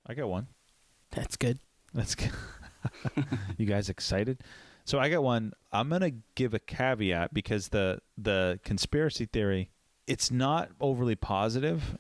I got one. That's good. That's good. You guys excited? So I got one. I'm going to give a caveat because the conspiracy theory, it's not overly positive,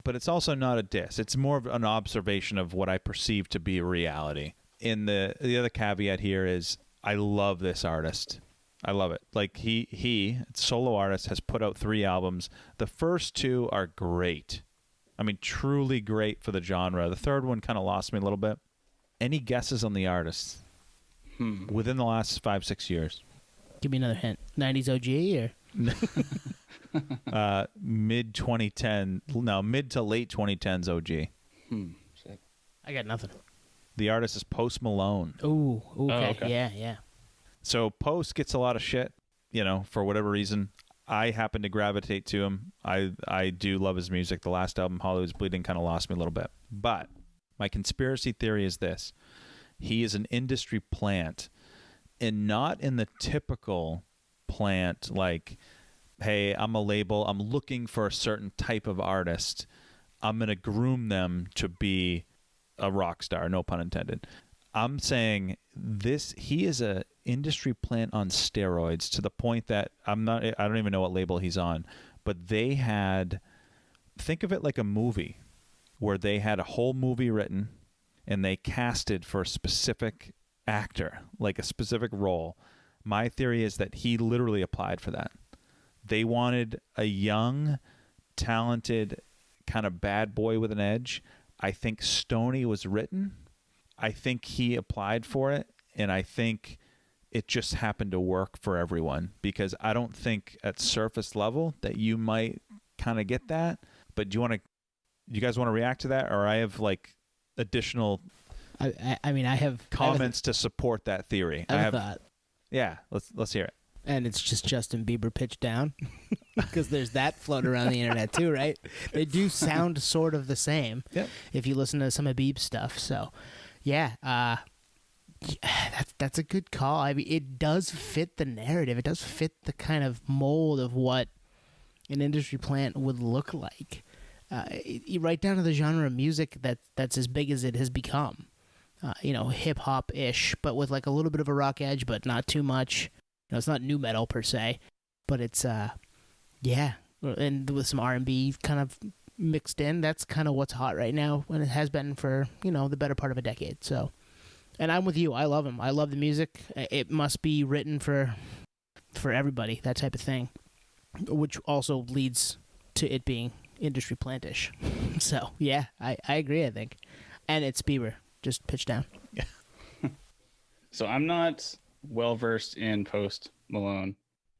but it's also not a diss. It's more of an observation of what I perceive to be a reality. And the other caveat here is I love this artist. I love it. Like he solo artist, has put out 3 albums. The first 2 are great. I mean, truly great for the genre. The third one kind of lost me a little bit. Any guesses on the artist within the last 5-6 years? Give me another hint. 90s OG or? Mid 2010, no, mid to late 2010s OG. Sick. I got nothing. The artist is Post Malone. Ooh, okay. Oh, okay. Yeah. So Post gets a lot of shit, for whatever reason. I happen to gravitate to him. I do love his music. The last album, Hollywood's Bleeding, kind of lost me a little bit. But my conspiracy theory is this. He is an industry plant, and not in the typical plant like, hey, I'm a label, I'm looking for a certain type of artist. I'm going to groom them to be a rock star, no pun intended. I'm saying he is a industry plant on steroids to the point that I don't even know what label he's on, but think of it like a movie where they had a whole movie written and they casted for a specific actor, like a specific role. My theory is that he literally applied for that. They wanted a young, talented, kind of bad boy with an edge. I think Stoney was written. I think he applied for it, and I think it just happened to work for everyone, because I don't think at surface level that you might kind of get that. But do you guys want to react to that, or I have like additional I mean, I have comments to support that theory. I have a thought. Yeah, let's hear it. And it's just Justin Bieber pitched down, because there's that floating around the internet too, right? They do sound sort of the same. Yep. If you listen to some of Bieb's stuff. So, yeah, that's a good call. I mean, it does fit the narrative. It does fit the kind of mold of what an industry plant would look like. You right down to the genre of music that's as big as it has become. Hip hop ish, but with like a little bit of a rock edge, but not too much. It's not nu metal per se, but it's and with some R&B kind of mixed in. That's kind of what's hot right now, and it has been for the better part of a decade. So, and I'm with you. I love him. I love the music. It must be written for everybody, that type of thing, which also leads to it being industry plantish. So yeah, I agree. I think, and it's Bieber. Just pitch down. Yeah. So I'm not well versed in Post Malone,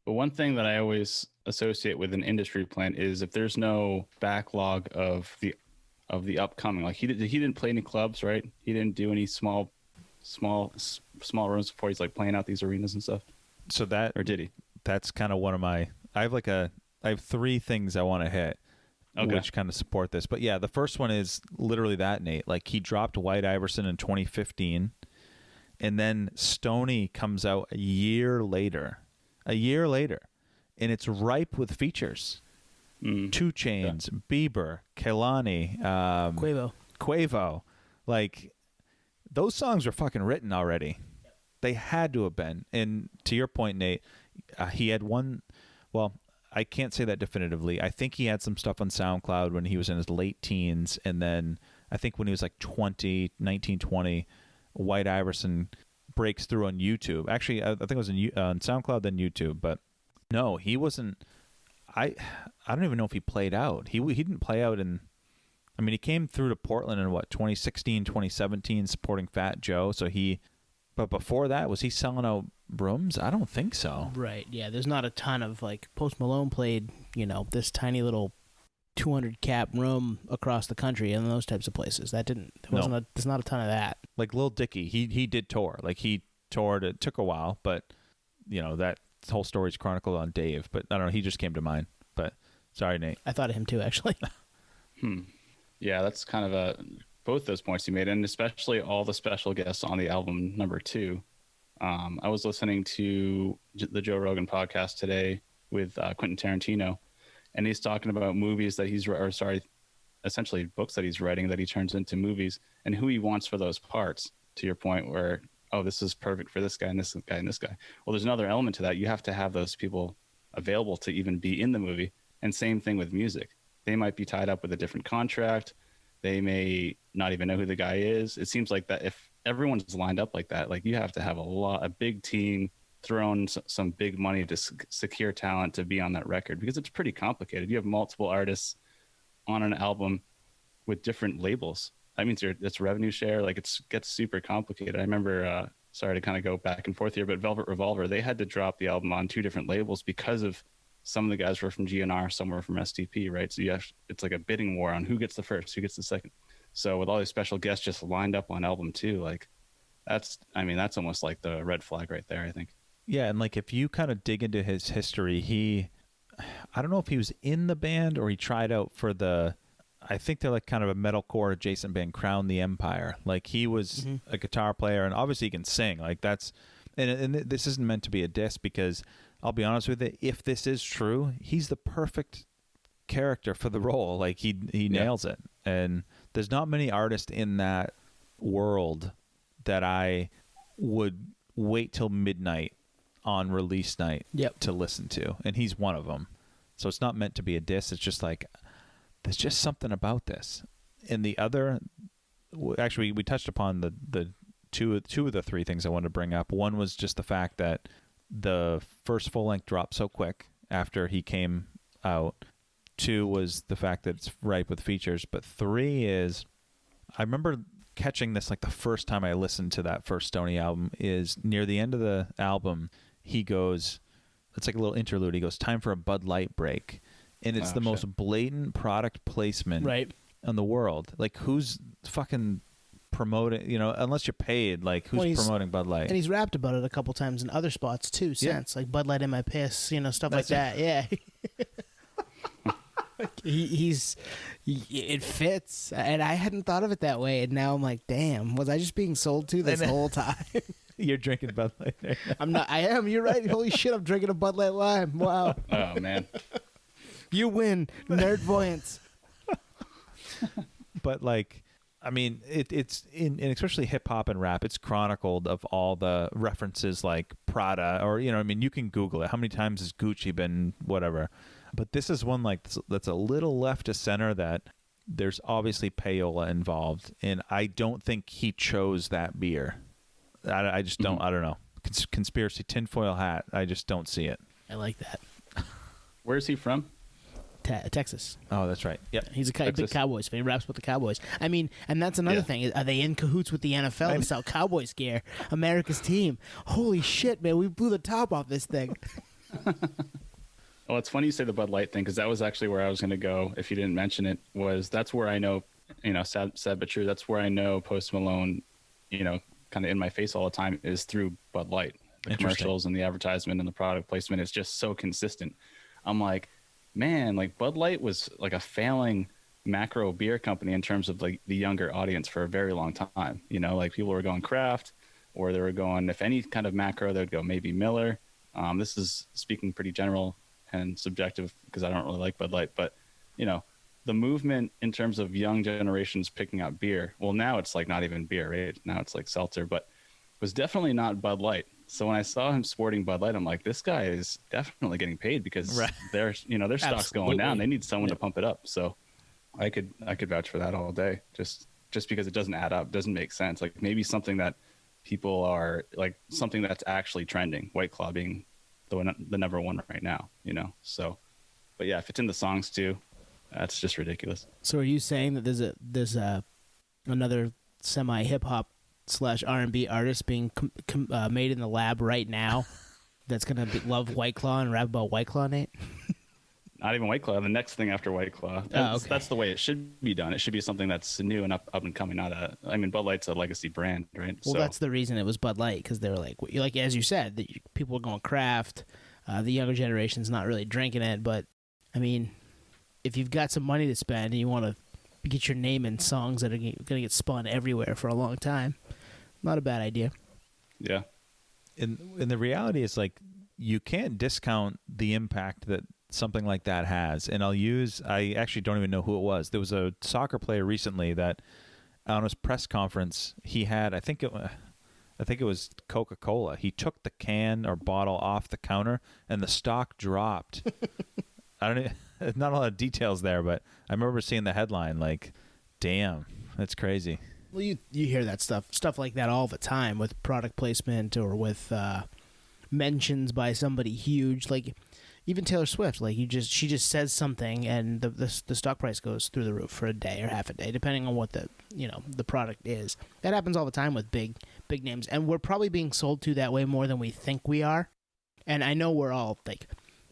but one thing that I always associate with an industry plant is if there's no backlog of the upcoming. Like he didn't play any clubs, right? He didn't do any small rooms before he's like playing out these arenas and stuff. So that, or did he? That's kind of one of my. I have 3 things I want to hit. Okay. Which kind of support this. But yeah, the first one is literally that, Nate. Like, he dropped White Iverson in 2015, and then Stoney comes out a year later, and it's ripe with features. 2 Chainz, Bieber, Kehlani, Quavo. Like, those songs were fucking written already. They had to have been. And to your point, Nate, he had one. Well, I can't say that definitively. I think he had some stuff on SoundCloud when he was in his late teens, and then I think when he was like 19, 20, White Iverson breaks through on YouTube. Actually, I think it was on SoundCloud, then YouTube. But no, he wasn't. I don't even know if he played out. He didn't play out in. I mean, he came through to Portland in 2016, 2017, supporting Fat Joe. But before that, was he selling out rooms? I don't think so. Right, yeah. There's not a ton of, like, Post Malone played, this tiny little 200 cap room across the country and those types of places. There's not a ton of that. Like Lil Dicky, he did tour. Like, he toured. It took a while, but, that whole story's chronicled on Dave. But I don't know, he just came to mind. But sorry, Nate. I thought of him too, actually. Yeah, that's kind of both those points you made, and especially all the special guests on the album number 2. I was listening to the Joe Rogan podcast today with Quentin Tarantino, and he's talking about movies that essentially books that he's writing that he turns into movies, and who he wants for those parts. To your point, where this is perfect for this guy and this guy and this guy. Well, there's another element to that. You have to have those people available to even be in the movie. And same thing with music. They might be tied up with a different contract. They may not even know who the guy is. It seems like that if everyone's lined up like that, like you have to have a big team, thrown some big money to secure talent to be on that record, because it's pretty complicated. You have multiple artists on an album with different labels. That means it's revenue share. Like gets super complicated. I remember, sorry to kind of go back and forth here, but Velvet Revolver, they had to drop the album on 2 different labels because of some of the guys were from GNR, some were from STP, right? So it's like a bidding war on who gets the first, who gets the second. So with all these special guests just lined up on album 2, like that's almost like the red flag right there, I think. Yeah, and like if you kind of dig into his history, I don't know if he was in the band or he tried out for I think they're like kind of a metalcore adjacent band, Crown the Empire. Like he was a guitar player, and obviously he can sing. Like and this isn't meant to be a diss, because I'll be honest with you, if this is true, he's the perfect character for the role. Like he nails it. And there's not many artists in that world that I would wait till midnight on release night to listen to, and he's one of them. So it's not meant to be a diss. It's just like there's just something about this. And the other, actually, we touched upon the two of the 3 things I wanted to bring up. One was just the fact that the first full length dropped so quick after he came out. 2 was the fact that it's ripe with features. But 3 is, I remember catching this like the first time I listened to that first Stoney album, is near the end of the album, he goes, it's like a little interlude. He goes, "Time for a Bud Light break." And it's most blatant product placement in the world. Like, who's fucking promoting, unless you're paid, like, who's promoting Bud Light? And he's rapped about it a couple times in other spots, too, since. Like, Bud Light in my piss, stuff like that. Yeah. It fits. And I hadn't thought of it that way. And now I'm like, damn, was I just being sold to this whole time? You're drinking Bud Light there. I'm not. I am. You're right. Holy shit, I'm drinking a Bud Light Lime. Wow. Oh, man. You win, nerd voyance. But like, I mean, it's in especially hip hop and rap, it's chronicled of all the references like Prada, or you can Google it. How many times has Gucci been whatever? But this is one like that's a little left to center, that there's obviously payola involved, and I don't think he chose that beer. I just don't. I don't know. Conspiracy tinfoil hat. I just don't see it. I like that. Where is he from? Texas. Oh, that's right. Yeah, he's a big Cowboys fan. He raps with the Cowboys. I mean, and that's another thing. Are they in cahoots with the NFL to sell Cowboys gear? America's team. Holy shit, man! We blew the top off this thing. Well, it's funny you say the Bud Light thing, because that was actually where I was going to go. If you didn't mention it, that's where I know, sad but true. That's where I know Post Malone, kind of in my face all the time, is through Bud Light. The commercials and the advertisement and the product placement is just so consistent. I'm like, man, like Bud Light was like a failing macro beer company in terms of like the younger audience for a very long time. Like people were going craft, or they were going, if any kind of macro, they would go maybe Miller. This is speaking pretty general and subjective, because I don't really like Bud Light, but the movement in terms of young generations picking up beer, well, now it's like not even beer, right? Now it's like seltzer, but it was definitely not Bud Light. So when I saw him sporting Bud Light, I'm like, this guy is definitely getting paid, because their stock's going down. They need someone to pump it up. So I could vouch for that all day, just because it doesn't add up, doesn't make sense. Like maybe something that people are like, something that's actually trending, White Claw being the number one right now, So, but yeah, if it's in the songs too, that's just ridiculous. So are you saying that there's another semi hip hop / R&B artist being made in the lab right now that's gonna love White Claw and rap about White Claw, Nate? Not even White Claw. The next thing after White Claw. That's the way it should be done. It should be something that's new and up and coming. Bud Light's a legacy brand, right? Well, that's the reason it was Bud Light, because they were like as you said, that people were going craft. The younger generation's not really drinking it, but I mean, if you've got some money to spend and you want to get your name in songs that are going to get spun everywhere for a long time, not a bad idea. Yeah. And the reality is, like, you can't discount the impact that something like that has. And I actually don't even know who it was. There was a soccer player recently that on his press conference, he had, I think it was Coca-Cola. He took the can or bottle off the counter and the stock dropped. I don't know, not a lot of details there, but I remember seeing the headline like, damn, that's crazy. Well, you hear that stuff like that all the time with product placement or with mentions by somebody huge, like even Taylor Swift. Like she just says something and the stock price goes through the roof for a day or half a day, depending on what the product is. That happens all the time with big names, and we're probably being sold to that way more than we think we are. And I know we're all like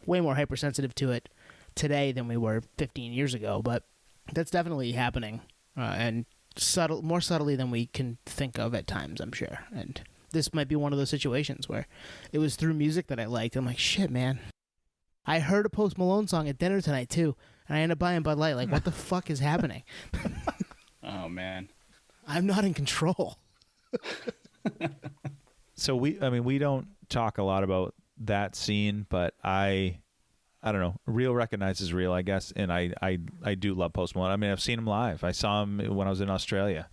way more hypersensitive to it today than we were 15 years ago, but that's definitely happening, and more subtly than we can think of at times, I'm sure. And this might be one of those situations where it was through music that I liked. I'm like, shit, man. I heard a Post Malone song at dinner tonight, too, and I ended up buying Bud Light. Like, what the fuck is happening? Oh, man. I'm not in control. So we don't talk a lot about that scene, but I don't know. Real recognizes real, I guess, and I do love Post Malone. I mean, I've seen him live. I saw him when I was in Australia.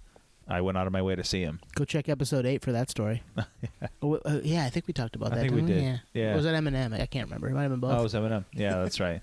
I went out of my way to see him. Go check episode 8 for that story. Yeah, I think we talked about that. I think we did. Yeah. Yeah. Or was it Eminem? I can't remember. It might have been both. Oh, it was Eminem. Yeah, that's right.